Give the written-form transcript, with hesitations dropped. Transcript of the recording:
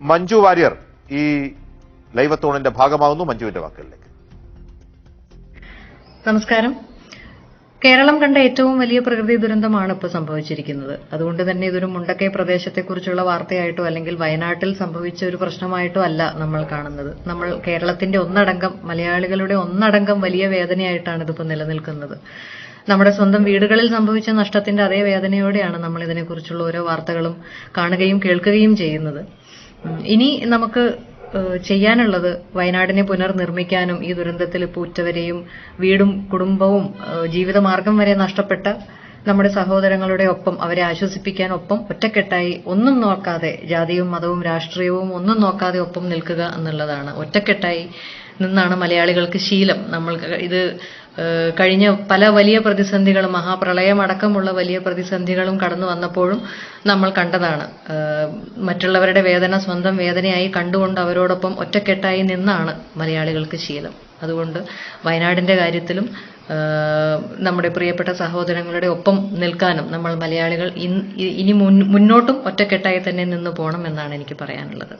മഞ്ജു വാര്യർ ഈ ലൈവത്തോണിന്റെ ഭാഗമാകുന്നു. മഞ്ജുവിന്റെ വാക്കുകളിലേക്ക്. നമസ്കാരം. കേരളം കണ്ട ഏറ്റവും വലിയ പ്രകൃതി ദുരന്തമാണ് ഇപ്പോൾ സംഭവിച്ചിരിക്കുന്നത്. അതുകൊണ്ട് തന്നെ ഇതൊരു മുണ്ടക്കൈ പ്രദേശത്തെക്കുറിച്ചുള്ള വാർത്തയായിട്ടോ അല്ലെങ്കിൽ വയനാട്ടിൽ സംഭവിച്ച ഒരു പ്രശ്നമായിട്ടോ അല്ല നമ്മൾ കാണുന്നത്. നമ്മൾ കേരളത്തിന്റെ ഒന്നടങ്കം, മലയാളികളുടെ ഒന്നടങ്കം വലിയ വേദനയായിട്ടാണ് ഇതിപ്പോൾ നിലനിൽക്കുന്നത്. നമ്മുടെ സ്വന്തം വീടുകളിൽ സംഭവിച്ച നഷ്ടത്തിന്റെ അതേ വേദനയോടെയാണ് നമ്മൾ ഇതിനെക്കുറിച്ചുള്ള ഓരോ വാർത്തകളും കാണുകയും കേൾക്കുകയും ചെയ്യുന്നത്. ഇനി നമുക്ക് ചെയ്യാനുള്ളത് വയനാടിനെ പുനർനിർമ്മിക്കാനും ഈ ദുരന്തത്തിൽ ഇപ്പോൾ ഉറ്റവരെയും വീടും കുടുംബവും ജീവിതമാർഗം വരെ നഷ്ടപ്പെട്ട നമ്മുടെ സഹോദരങ്ങളുടെ ഒപ്പം അവരെ ആശ്വസിപ്പിക്കാനൊപ്പം ഒറ്റക്കെട്ടായി ഒന്നും നോക്കാതെ, ജാതിയും മതവും രാഷ്ട്രീയവും ഒന്നും നോക്കാതെ ഒപ്പം നിൽക്കുക എന്നുള്ളതാണ്. ഒറ്റക്കെട്ടായി നിന്നാണ് മലയാളികൾക്ക് ശീലം. നമ്മൾ ഇത് കഴിഞ്ഞ പല വലിയ പ്രതിസന്ധികളും, മഹാപ്രളയം അടക്കമുള്ള വലിയ പ്രതിസന്ധികളും കടന്നു വന്നപ്പോഴും നമ്മൾ കണ്ടതാണ്. മറ്റുള്ളവരുടെ വേദന സ്വന്തം വേദനയായി കണ്ടുകൊണ്ട് അവരോടൊപ്പം ഒറ്റക്കെട്ടായി നിന്നാണ് മലയാളികൾക്ക് ശീലം. അതുകൊണ്ട് വയനാടിന്റെ കാര്യത്തിലും നമ്മുടെ പ്രിയപ്പെട്ട സഹോദരങ്ങളുടെ ഒപ്പം നിൽക്കാനും നമ്മൾ മലയാളികൾ ഇനി മുന്നോട്ടും ഒറ്റക്കെട്ടായി തന്നെ നിന്ന് പോകണം എന്നാണ് എനിക്ക് പറയാനുള്ളത്.